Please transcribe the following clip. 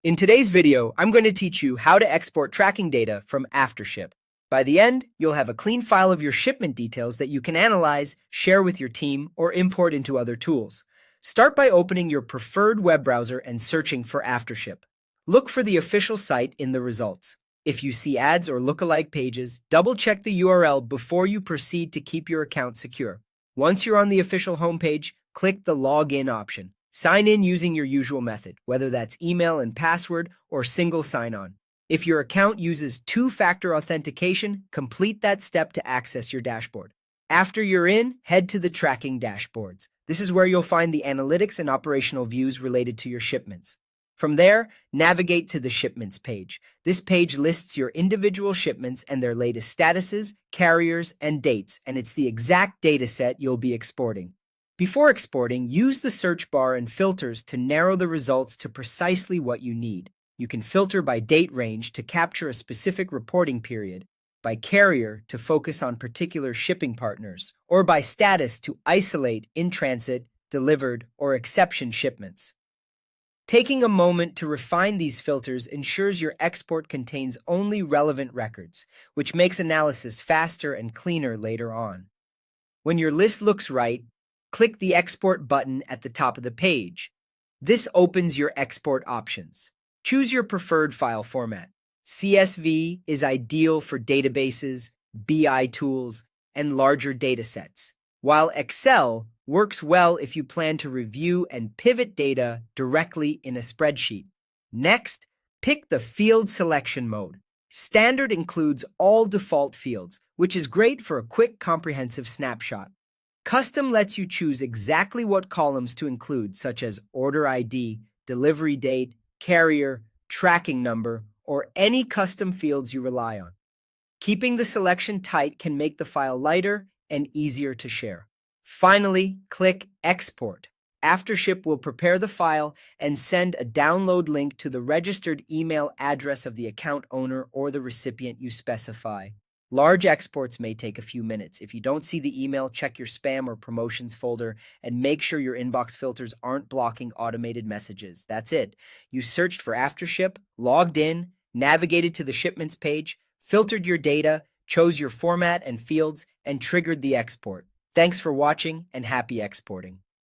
In today's video, I'm going to teach you how to export tracking data from Aftership. By the end, you'll have a clean file of your shipment details that you can analyze, share with your team, or import into other tools. Start by opening your preferred web browser and searching for Aftership. Look for the official site in the results. If you see ads or lookalike pages, double-check the URL before you proceed to keep your account secure. Once you're on the official homepage, click the Login option. Sign in using your usual method, whether that's email and password or single sign-on. If your account uses two-factor authentication, complete that step to access your dashboard. After you're in, head to the tracking dashboards. This is where you'll find the analytics and operational views related to your shipments. From there, navigate to the Shipments page. This page lists your individual shipments and their latest statuses, carriers, and dates, and it's the exact data set you'll be exporting. Before exporting, use the search bar and filters to narrow the results to precisely what you need. You can filter by date range to capture a specific reporting period, by carrier to focus on particular shipping partners, or by status to isolate in-transit, delivered, or exception shipments. Taking a moment to refine these filters ensures your export contains only relevant records, which makes analysis faster and cleaner later on. When your list looks right, click the Export button at the top of the page. This opens your export options. Choose your preferred file format. CSV is ideal for databases, BI tools, and larger datasets, while Excel works well if you plan to review and pivot data directly in a spreadsheet. Next, pick the field selection mode. Standard includes all default fields, which is great for a quick, comprehensive snapshot. Custom lets you choose exactly what columns to include, such as order ID, delivery date, carrier, tracking number, or any custom fields you rely on. Keeping the selection tight can make the file lighter and easier to share. Finally, click Export. Aftership will prepare the file and send a download link to the registered email address of the account owner or the recipient you specify. Large exports may take a few minutes. If you don't see the email, check your spam or promotions folder and make sure your inbox filters aren't blocking automated messages. That's it. You searched for Aftership, logged in, navigated to the shipments page, filtered your data, chose your format and fields, and triggered the export. Thanks for watching and happy exporting.